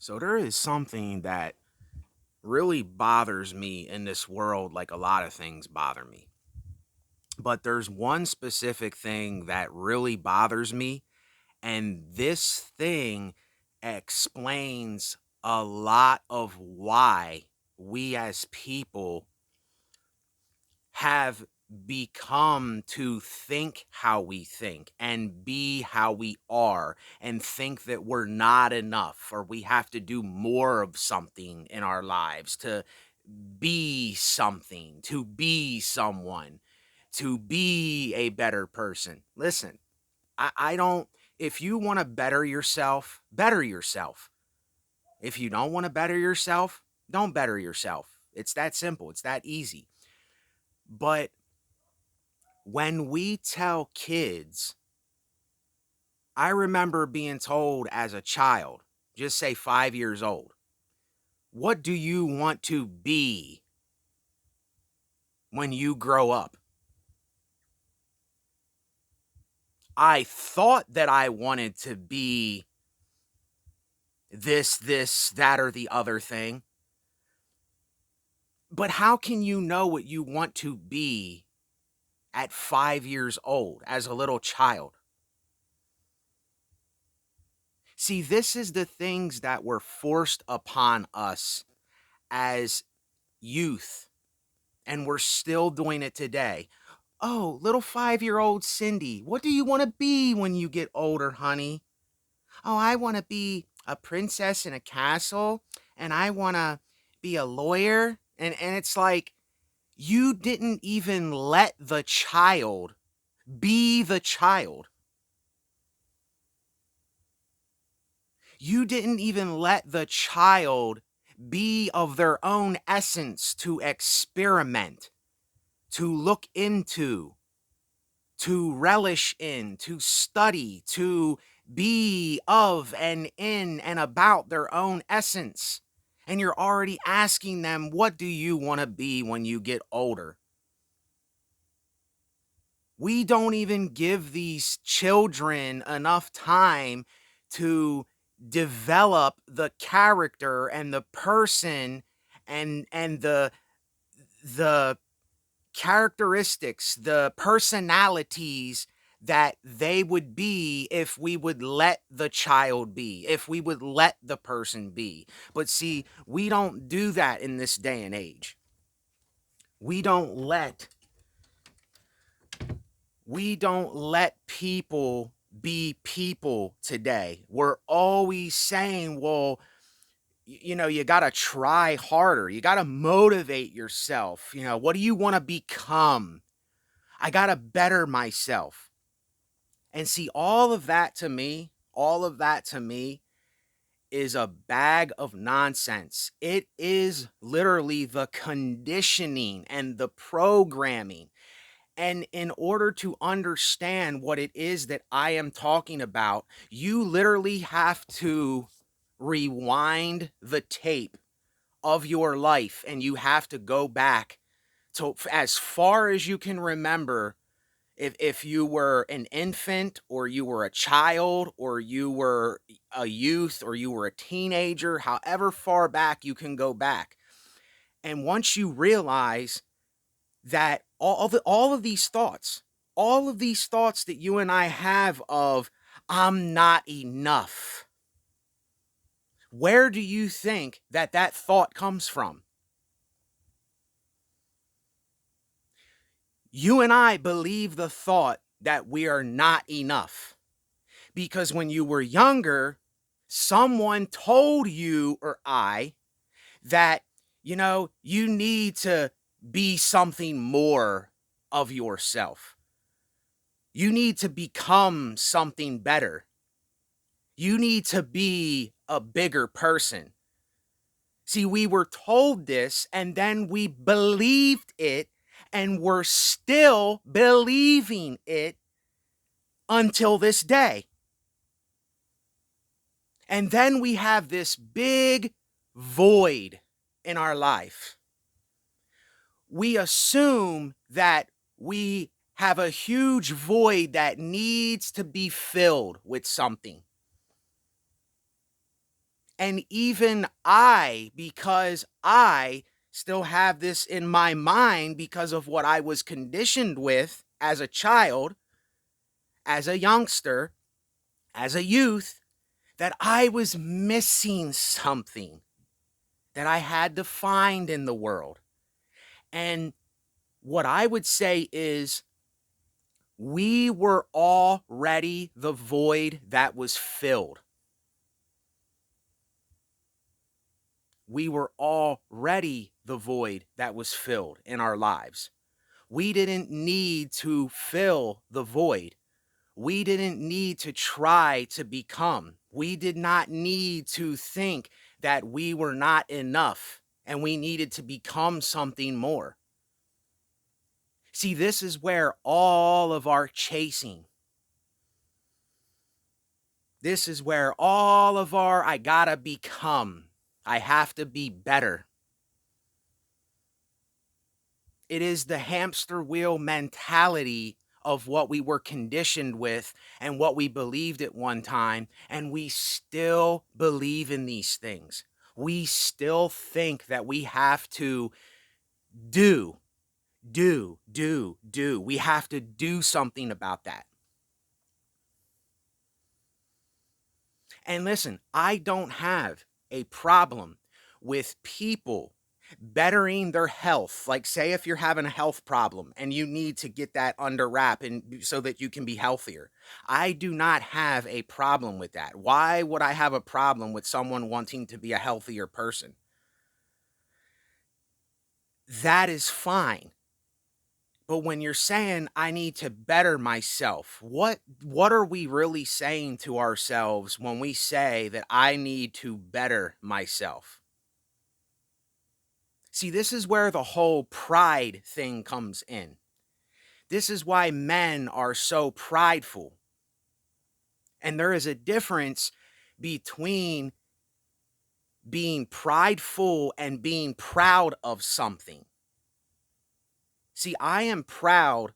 So there is something that really bothers me in this world, like a lot of things bother me. But there's one specific thing that really bothers me, and this thing explains a lot of why we as people have become to think how we think and be how we are and think that we're not enough or we have to do more of something in our lives to be something, to be someone, to be a better person. Listen, I don't, if you want to better yourself, better yourself. If you don't want to better yourself, don't better yourself. It's that simple, it's that easy. But when we tell kids, I remember being told as a child, just say 5 years old, what do you want to be when you grow up? I thought that I wanted to be this, that, or the other thing. But how can you know what you want to be at 5 years old as a little child? See, this is the things that were forced upon us as youth, and we're still doing it today. Oh, little 5 year old Cindy, what do you want to be when you get older, honey? Oh, I want to be a princess in a castle, and I want to be a lawyer. And it's like, you didn't even let the child be the child. You didn't even let the child be of their own essence to experiment, to look into, to relish in, to study, to be of and in and about their own essence. And you're already asking them, what do you want to be when you get older? We don't even give these children enough time to develop the character and the person and the characteristics, the personalities that they would be if we would let the child be, if we would let the person be. But see, we don't do that in this day and age. We don't let we don't let people be people today. We're always saying, well, you got to try harder. You got to motivate yourself. What do you want to become? I got to better myself. And see, all of that to me is a bag of nonsense. It is literally the conditioning and the programming. And in order to understand what it is that I am talking about, you literally have to rewind the tape of your life and you have to go back to as far as you can remember. If you were an infant or you were a child or you were a youth or you were a teenager, however far back you can go back. And once you realize that all of these thoughts that you and I have of I'm not enough, where do you think that thought comes from? You and I believe the thought that we are not enough because when you were younger, someone told you or I that, you need to be something more of yourself. You need to become something better. You need to be a bigger person. See, we were told this and then we believed it and we're still believing it until this day. And then we have this big void in our life. We assume that we have a huge void that needs to be filled with something. And even I, because I still have this in my mind because of what I was conditioned with as a child, as a youngster, as a youth, that I was missing something that I had to find in the world. And what I would say is, we were already the void that was filled. We were already the void that was filled in our lives. We didn't need to fill the void. We didn't need to try to become. We did not need to think that we were not enough and we needed to become something more. See, this is where all of our chasing, this is where all of our I gotta become, I have to be better. It is the hamster wheel mentality of what we were conditioned with and what we believed at one time. And we still believe in these things. We still think that we have to do. We have to do something about that. And listen, I don't have a problem with people bettering their health. Like, say if you're having a health problem and you need to get that under wrap and so that you can be healthier. I do not have a problem with that. Why would I have a problem with someone wanting to be a healthier person? That is fine. But when you're saying I need to better myself, what are we really saying to ourselves when we say that I need to better myself? See, this is where the whole pride thing comes in. This is why men are so prideful. And there is a difference between being prideful and being proud of something. See, I am proud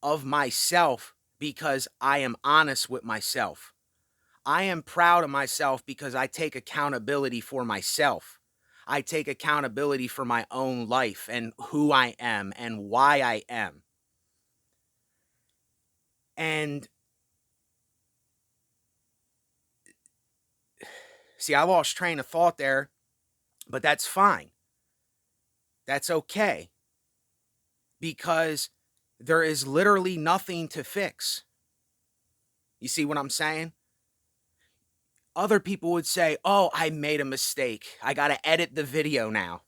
of myself because I am honest with myself. I am proud of myself because I take accountability for myself. I take accountability for my own life and who I am and why I am. And see, I lost train of thought there, but that's fine. That's okay. Because there is literally nothing to fix. You see what I'm saying? Other people would say, oh, I made a mistake. I got to edit the video now.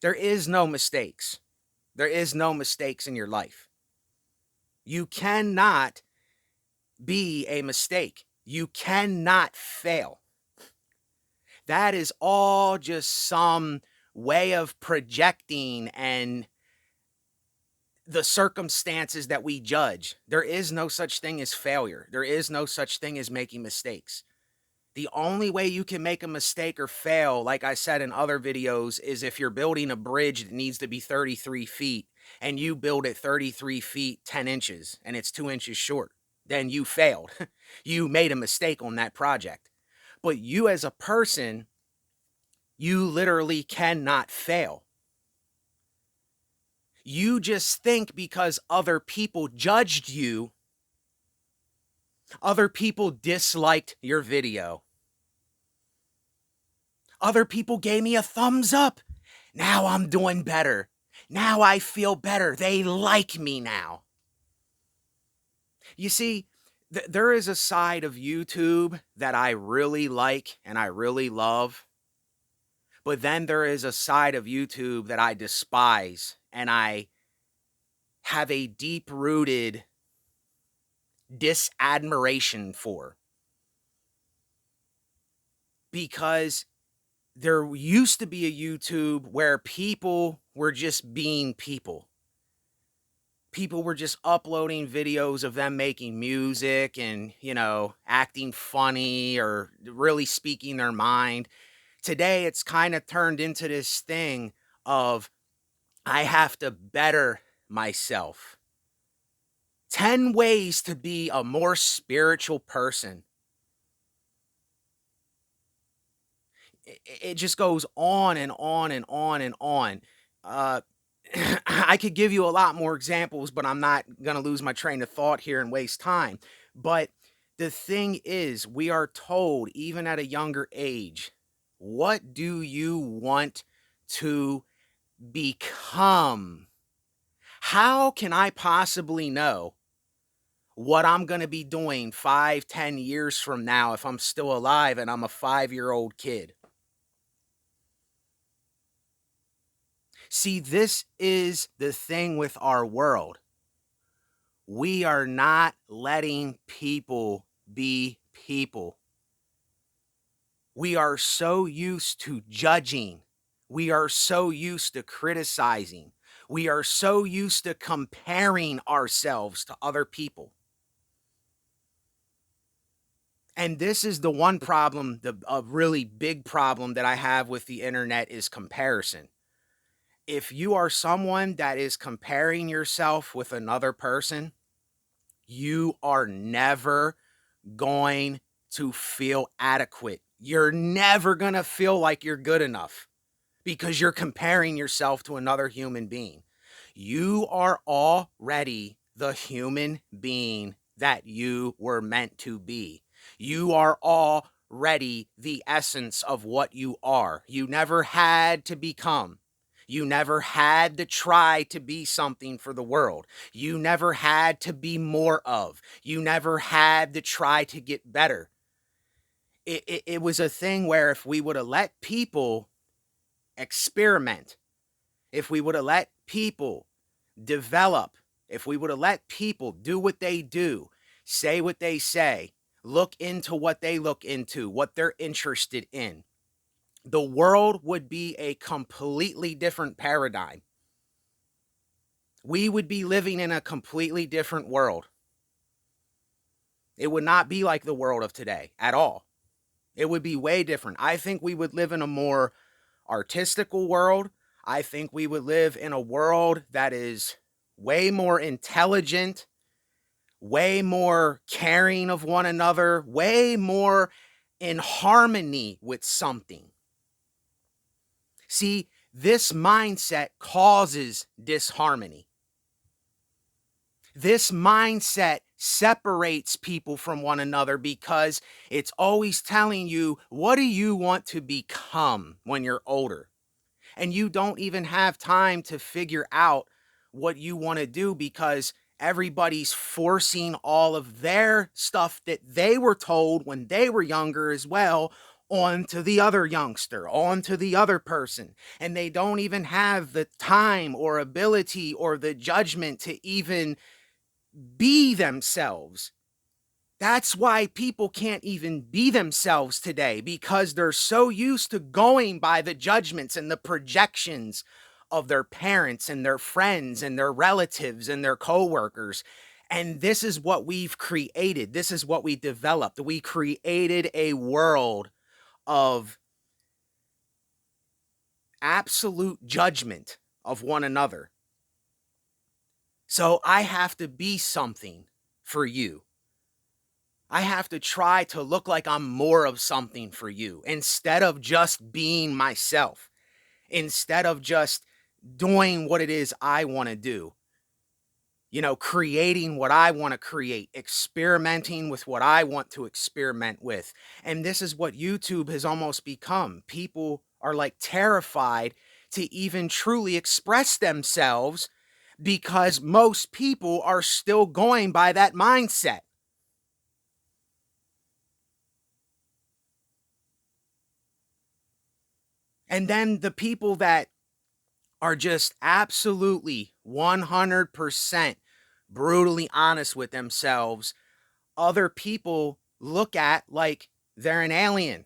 There is no mistakes. There is no mistakes in your life. You cannot be a mistake. You cannot fail. That is all just some way of projecting and the circumstances that we judge. There is no such thing as failure. There is no such thing as making mistakes. The only way you can make a mistake or fail, like I said in other videos, is if you're building a bridge that needs to be 33 feet and you build it 33 feet, 10 inches, and it's 2 inches short. Then you failed. You made a mistake on that project. But you as a person, you literally cannot fail. You just think because other people judged you, other people disliked your video, other people gave me a thumbs up. Now I'm doing better. Now I feel better. They like me now. You see, there is a side of YouTube that I really like and I really love. But then there is a side of YouTube that I despise and I have a deep-rooted disadmiration for. Because there used to be a YouTube where people were just being people. People were just uploading videos of them making music and, acting funny or really speaking their mind. Today, it's kind of turned into this thing of, I have to better myself. 10 ways to be a more spiritual person. it just goes on and on and on and on. Uh, I could give you a lot more examples, but I'm not going to lose my train of thought here and waste time. But the thing is, we are told, even at a younger age, what do you want to become? How can I possibly know what I'm going to be doing 5, 10 years from now if I'm still alive and I'm a 5-year-old kid? See, this is the thing with our world. We are not letting people be people. We are so used to judging. We are so used to criticizing. We are so used to comparing ourselves to other people. And this is the one problem, a really big problem that I have with the internet is comparison. If you are someone that is comparing yourself with another person, you are never going to feel adequate. You're never going to feel like you're good enough because you're comparing yourself to another human being. You are already the human being that you were meant to be. You are already the essence of what you are. You never had to become. You never had to try to be something for the world. You never had to be more of. You never had to try to get better. It was a thing where if we would have let people experiment, if we would have let people develop, if we would have let people do what they do, say what they say, look into what they look into, what they're interested in, the world would be a completely different paradigm. We would be living in a completely different world. It would not be like the world of today at all. It would be way different. I think we would live in a more artistical world. I think we would live in a world that is way more intelligent, way more caring of one another, way more in harmony with something. See, this mindset causes disharmony. This mindset separates people from one another because it's always telling you, what do you want to become when you're older? And you don't even have time to figure out what you want to do because everybody's forcing all of their stuff that they were told when they were younger as well onto the other youngster, onto the other person. And they don't even have the time or ability or the judgment to even be themselves. That's why people can't even be themselves today, because they're so used to going by the judgments and the projections of their parents and their friends and their relatives and their coworkers. And this is what we've created. This is what we developed. We created a world of absolute judgment of one another. So I have to be something for you. I have to try to look like I'm more of something for you instead of just being myself, instead of just doing what it is I want to do, creating what I want to create, experimenting with what I want to experiment with. And this is what YouTube has almost become. People are like terrified to even truly express themselves because most people are still going by that mindset. And then the people that are just absolutely 100% brutally honest with themselves, other people look at like they're an alien,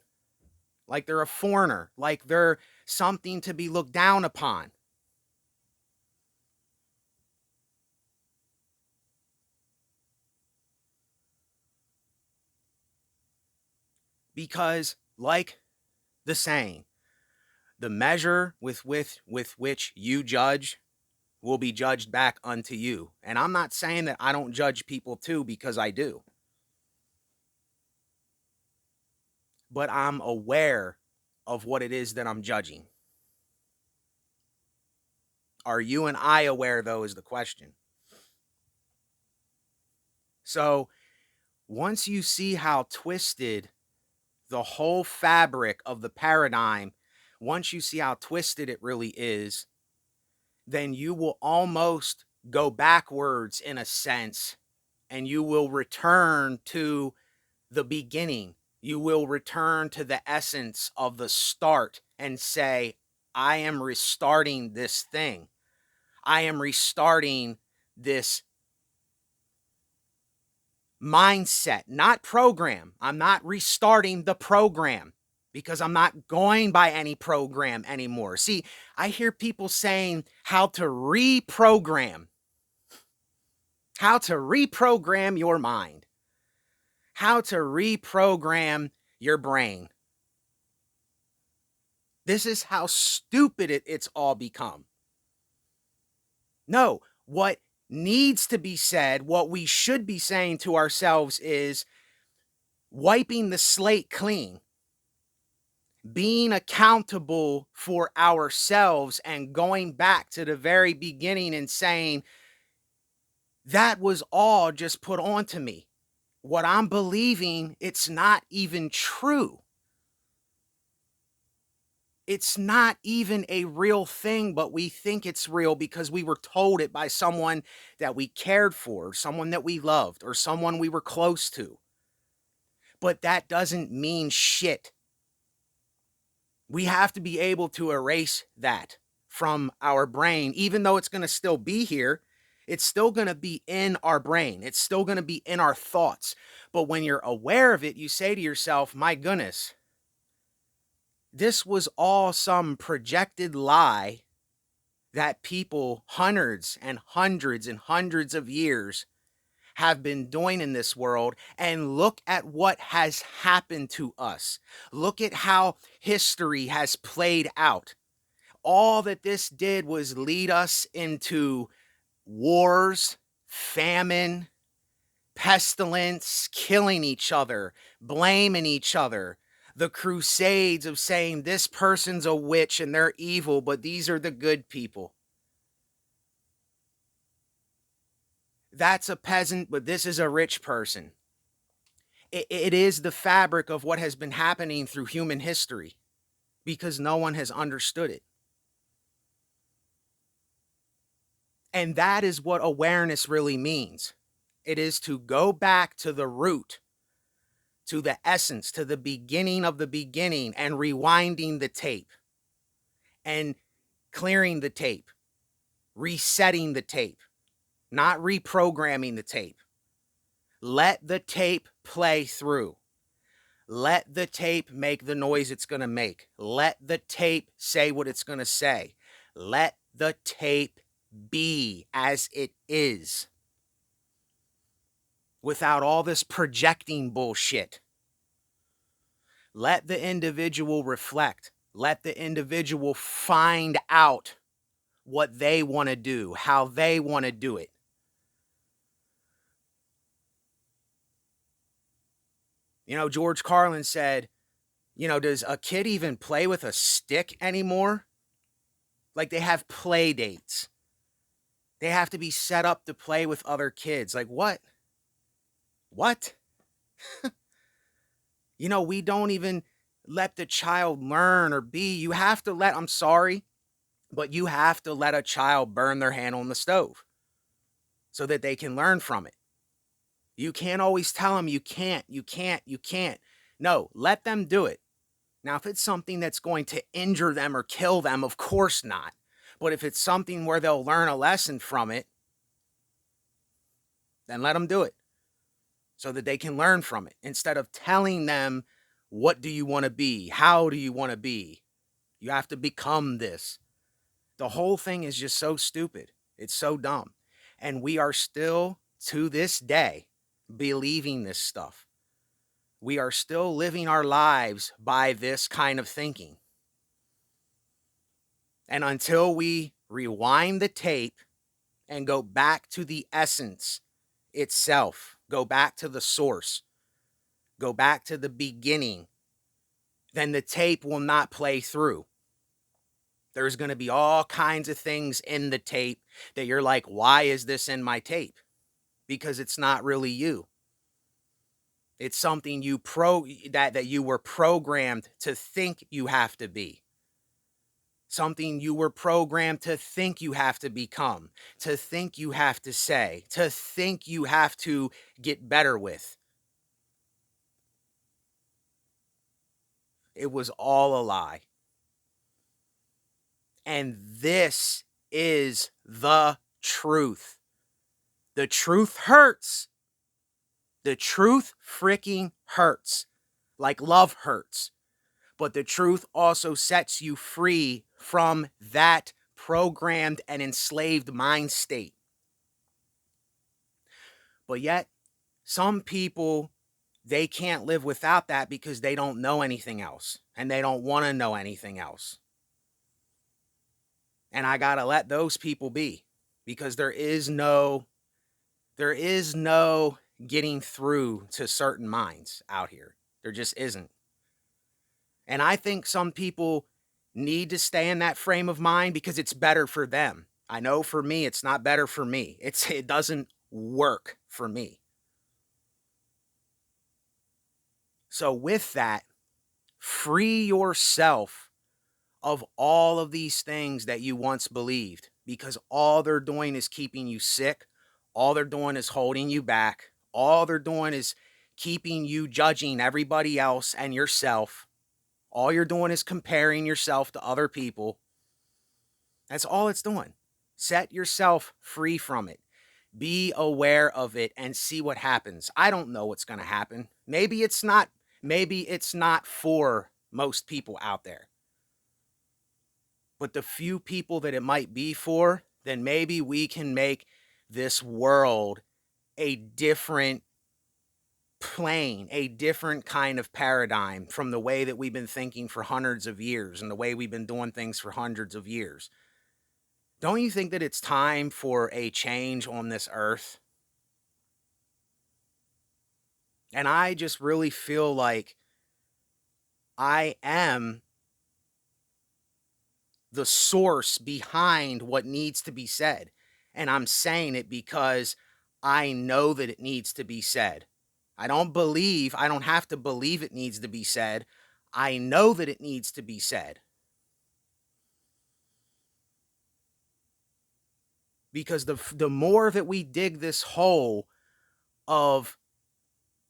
like they're a foreigner, like they're something to be looked down upon. Because, like the saying, the measure with which you judge will be judged back unto you. And I'm not saying that I don't judge people too, because I do. But I'm aware of what it is that I'm judging? Are you and I aware, though, is the question. So once you see how twisted the whole fabric of the paradigm, once you see how twisted it really is, then you will almost go backwards in a sense, and you will return to the beginning. You will return to the essence of the start and say, I am restarting this thing. I am restarting this mindset, not program. I'm not restarting the program because I'm not going by any program anymore. See, I hear people saying how to reprogram your mind, how to reprogram your brain. This is how stupid it's all become. No, what needs to be said, what we should be saying to ourselves is wiping the slate clean, being accountable for ourselves and going back to the very beginning and saying, that was all just put onto me. What I'm believing, it's not even true. It's not even a real thing, but we think it's real because we were told it by someone that we cared for, someone that we loved, or someone we were close to. But that doesn't mean shit. We have to be able to erase that from our brain, even though it's going to still be here. It's still going to be in our brain. It's still going to be in our thoughts. But when you're aware of it, you say to yourself, my goodness, this was all some projected lie that people hundreds and hundreds and hundreds of years have been doing in this world. And look at what has happened to us. Look at how history has played out. All that this did was lead us into wars, famine, pestilence, killing each other, blaming each other. The crusades of saying this person's a witch and they're evil, but these are the good people. That's a peasant, but this is a rich person. It is the fabric of what has been happening through human history because no one has understood it. And that is what awareness really means. It is to go back to the root, to the essence, to the beginning of the beginning, and rewinding the tape and clearing the tape, resetting the tape, not reprogramming the tape. Let the tape play through. Let the tape make the noise it's going to make. Let the tape say what it's going to say. Let the tape be as it is, without all this projecting bullshit. Let the individual reflect. Let the individual find out what they want to do, how they want to do it. You know, George Carlin said, you know, does a kid even play with a stick anymore? Like, they have play dates. They have to be set up to play with other kids. Like, what? What? You know, we don't even let the child learn or be. You have to let, I'm sorry, but you have to let a child burn their hand on the stove so that they can learn from it. You can't always tell them you can't. No, let them do it. Now, if it's something that's going to injure them or kill them, of course not. But if it's something where they'll learn a lesson from it, then let them do it so that they can learn from it instead of telling them, what do you want to be? How do you want to be? You have to become this. The whole thing is just so stupid. It's so dumb. And we are still, to this day, believing this stuff. We are still living our lives by this kind of thinking. And until we rewind the tape and go back to the essence itself, go back to the source, go back to the beginning, then the tape will not play through. There's going to be all kinds of things in the tape that you're like, why is this in my tape? Because it's not really you. It's something that you were programmed to think you have to be. Something you were programmed to think you have to become, to think you have to say, to think you have to get better with. It was all a lie. And this is the truth. The truth hurts. The truth freaking hurts. Like love hurts. But the truth also sets you free from that programmed and enslaved mind state. But yet, some people, they can't live without that because they don't know anything else. And they don't want to know anything else. And I got to let those people be, because there is no getting through to certain minds out here. There just isn't. And I think some people need to stay in that frame of mind because it's better for them. I know for me, it's not better for me. It doesn't work for me. So with that, free yourself of all of these things that you once believed, because all they're doing is keeping you sick. All they're doing is holding you back. All they're doing is keeping you judging everybody else and yourself. All you're doing is comparing yourself to other people. That's all it's doing. Set yourself free from it. Be aware of it and see what happens. I don't know what's going to happen. Maybe it's not for most people out there. But the few people that it might be for, then maybe we can make this world a different plane, a different kind of paradigm from the way that we've been thinking for hundreds of years and the way we've been doing things for hundreds of years. Don't you think that it's time for a change on this earth? And I just really feel like I am the source behind what needs to be said. And I'm saying it because I know that it needs to be said. I don't have to believe it needs to be said. I know that it needs to be said. Because the more that we dig this hole of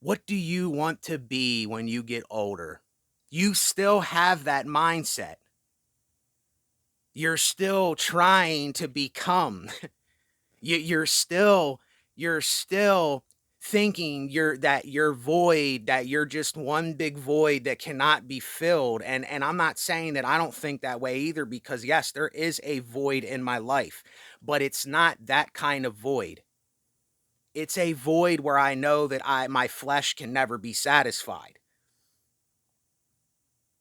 what do you want to be when you get older, you still have that mindset. You're still trying to become. You're still thinking you're void, that you're just one big void that cannot be filled. And I'm not saying that I don't think that way either, because yes, there is a void in my life, but it's not that kind of void. It's a void where I know that my flesh can never be satisfied.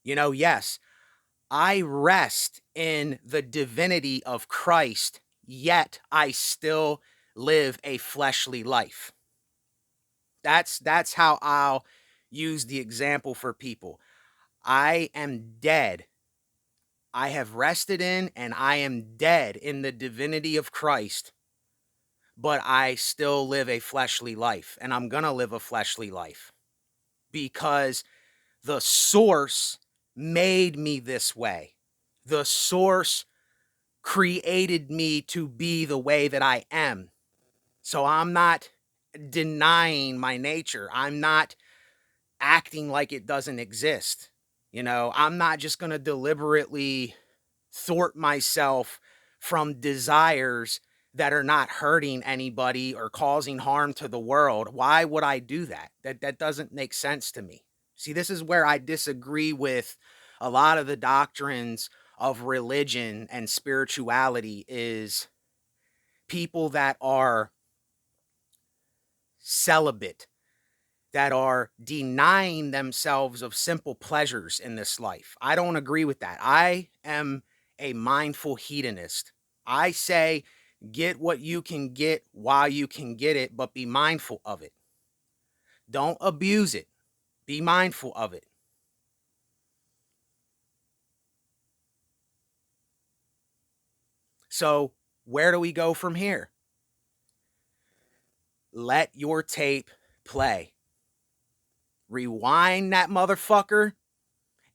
Yes, I rest in the divinity of Christ, yet I still live a fleshly life. That's how I'll use the example for people. I am dead. I have rested in and I am dead in the divinity of Christ, but I still live a fleshly life, and I'm going to live a fleshly life because the source made me this way. The source created me to be the way that I am. So I'm not denying my nature. I'm not acting like it doesn't exist. I'm not just going to deliberately thwart myself from desires that are not hurting anybody or causing harm to the world. Why would I do that? That doesn't make sense to me. See, this is where I disagree with a lot of the doctrines of religion and spirituality, is people that are celibate, that are denying themselves of simple pleasures in this life. I don't agree with that. I am a mindful hedonist. I say get what you can get while you can get it, but be mindful of it. Don't abuse it. Be mindful of it. So where do we go from here? Let your tape play. Rewind that motherfucker.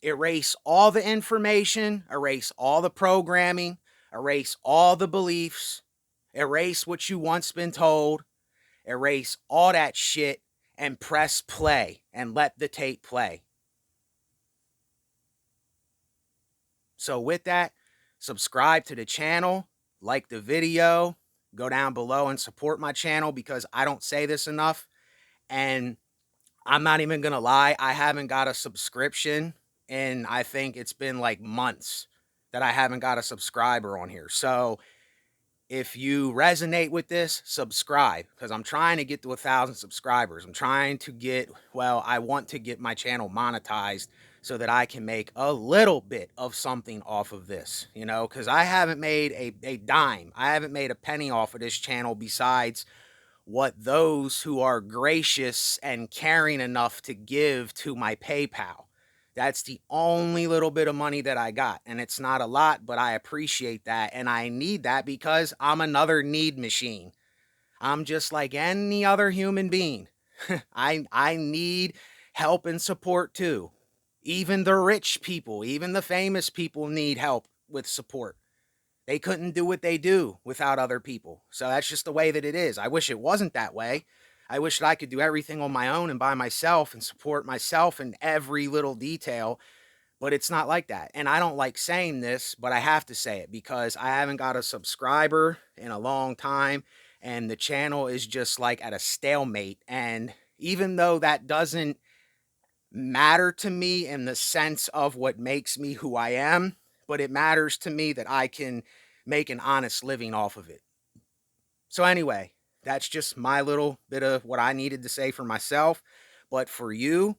Erase all the information, erase all the programming, erase all the beliefs, erase what you once been told, erase all that shit, and press play and let the tape play. So with that, subscribe to the channel, like the video, go down below and support my channel because I don't say this enough. And I'm not even going to lie, I haven't got a subscription and I think it's been like months that I haven't got a subscriber on here. So if you resonate with this, subscribe because I'm trying to get to 1,000 subscribers. I'm trying to get, well, I want to get my channel monetized so that I can make a little bit of something off of this, you know, because I haven't made a dime. I haven't made a penny off of this channel besides what those who are gracious and caring enough to give to my PayPal. That's the only little bit of money that I got. And it's not a lot, but I appreciate that. And I need that because I'm another need machine. I'm just like any other human being. I need help and support too. Even the rich people, even the famous people need help with support. They couldn't do what they do without other people. So that's just the way that it is. I wish it wasn't that way. I wish that I could do everything on my own and by myself and support myself in every little detail, but it's not like that. And I don't like saying this, but I have to say it because I haven't got a subscriber in a long time and the channel is just like at a stalemate. And even though that doesn't matter to me in the sense of what makes me who I am, but it matters to me that I can make an honest living off of it. So anyway, that's just my little bit of what I needed to say for myself. But for you,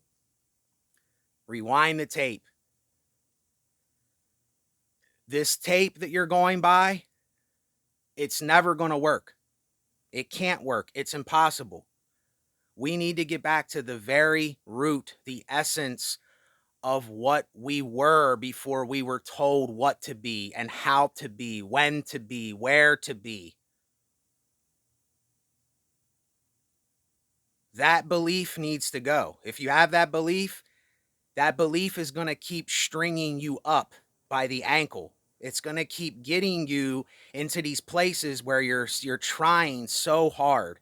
rewind the tape. This tape that you're going by, it's never going to work. It can't work. It's impossible. We need to get back to the very root, the essence of what we were before we were told what to be and how to be, when to be, where to be. That belief needs to go. If you have that belief is going to keep stringing you up by the ankle. It's going to keep getting you into these places where you're trying so hard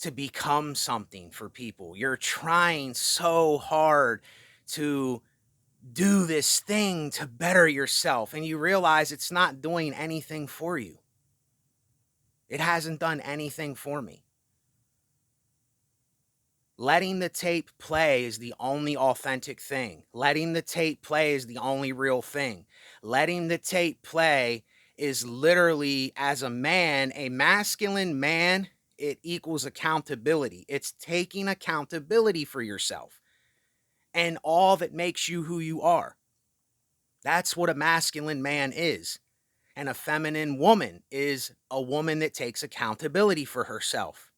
to become something for people. You're trying so hard to do this thing to better yourself, and you realize it's not doing anything for you. It hasn't done anything for me. Letting the tape play is the only authentic thing. Letting the tape play is the only real thing. Letting the tape play is literally, as a man, a masculine man, it equals accountability. It's taking accountability for yourself and all that makes you who you are. That's what a masculine man is. And a feminine woman is a woman that takes accountability for herself,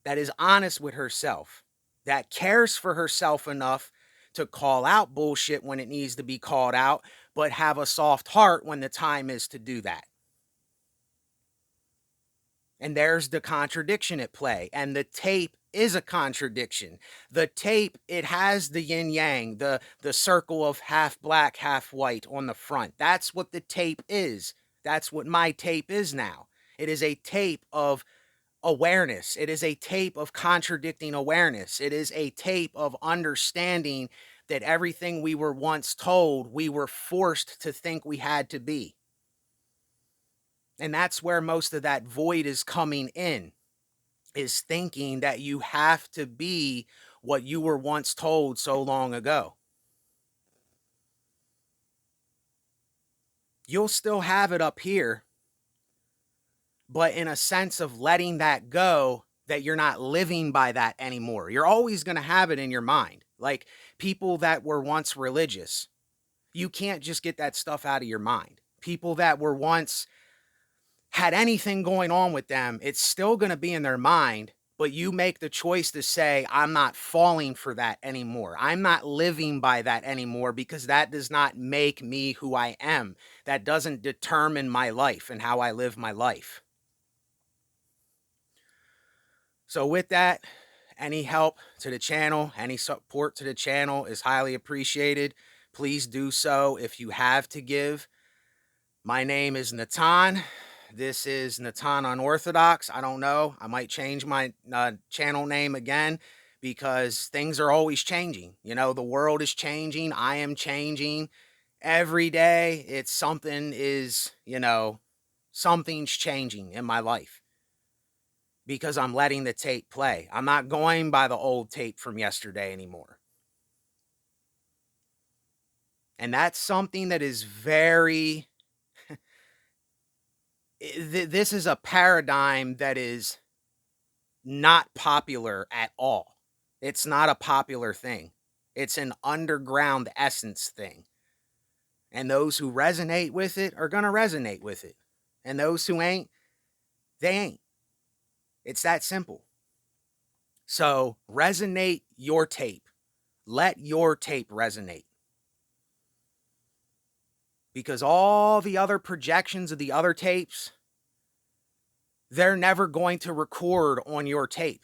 that is honest with herself, that cares for herself enough to call out bullshit when it needs to be called out, but have a soft heart when the time is to do that. And there's the contradiction at play. And the tape is a contradiction. The tape, it has the yin yang, the circle of half black, half white on the front. That's what the tape is. That's what my tape is now. It is a tape of awareness. It is a tape of contradicting awareness. It is a tape of understanding that everything we were once told, we were forced to think we had to be. And that's where most of that void is coming in, is thinking that you have to be what you were once told so long ago. You'll still have it up here, but in a sense of letting that go, that you're not living by that anymore. You're always going to have it in your mind. Like people that were once religious, you can't just get that stuff out of your mind. People that were once had anything going on with them, it's still going to be in their mind, But you make the choice to say, I'm not falling for that anymore. I'm not living by that anymore, because that does not make me who I am. That doesn't determine my life and how I live my life. So with that, any help to the channel, any support to the channel is highly appreciated. Please do so if you have to give. My name is Natan. This is Natan Unorthodox. I don't know. I might change my channel name again, because things are always changing. You know, the world is changing. I am changing. Every day, it's something is, something's changing in my life, because I'm letting the tape play. I'm not going by the old tape from yesterday anymore. And that's something that is very, this is a paradigm that is not popular at all. It's not a popular thing. It's an underground essence thing. And those who resonate with it are going to resonate with it. And those who ain't, they ain't. It's that simple. So resonate your tape. Let your tape resonate. Because all the other projections of the other tapes, they're never going to record on your tape.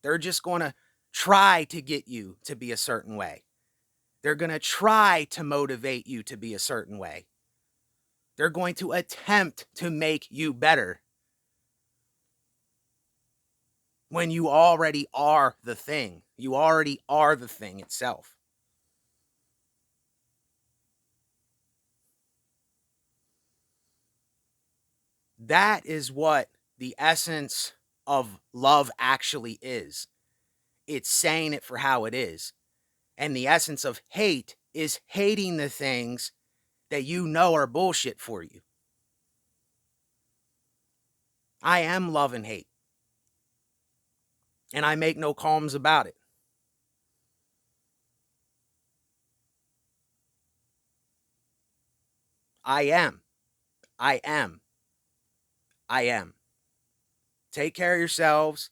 They're just going to try to get you to be a certain way. They're going to try to motivate you to be a certain way. They're going to attempt to make you better, when you already are the thing. You already are the thing itself. That is what the essence of love actually is. It's saying it for how it is. And the essence of hate is hating the things that you know are bullshit for you. I am love and hate. And I make no qualms about it. I am. I am. I am. Take care of yourselves.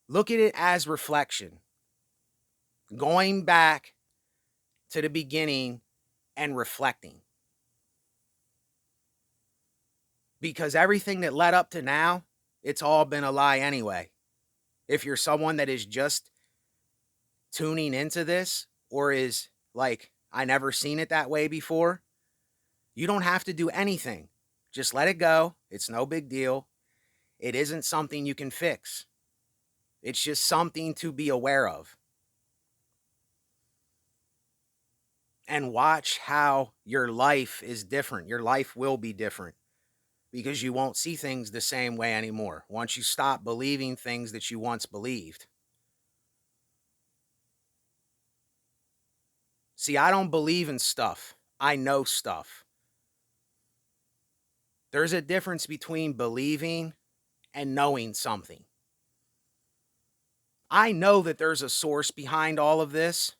Look at it as reflection. Going back to the beginning and reflecting. Because everything that led up to now, it's all been a lie anyway. If you're someone that is just tuning into this, or is like, I never seen it that way before, you don't have to do anything. Just let it go. It's no big deal. It isn't something you can fix. It's just something to be aware of. And watch how your life is different. Your life will be different, because you won't see things the same way anymore once you stop believing things that you once believed. See, I don't believe in stuff. I know stuff. There's a difference between believing and knowing something. I know that there's a source behind all of this,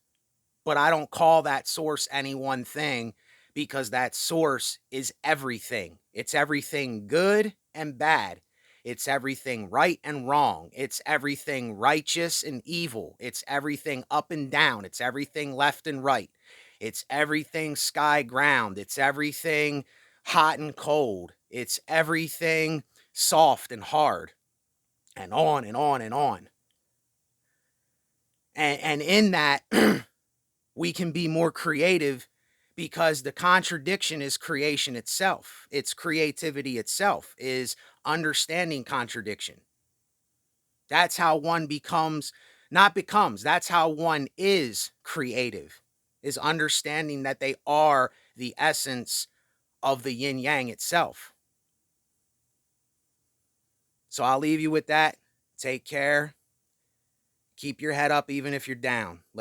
but I don't call that source any one thing, because that source is everything. It's everything good and bad. It's everything right and wrong. It's everything righteous and evil. It's everything up and down. It's everything left and right. It's everything sky ground. It's everything hot and cold. It's everything soft and hard, and on and on and on. And in that, we can be more creative, because the contradiction is creation itself. It's creativity itself, is understanding contradiction. That's how one becomes, not becomes, that's how one is creative, is understanding that they are the essence of the yin yang itself. So I'll leave you with that. Take care. Keep your head up even if you're down.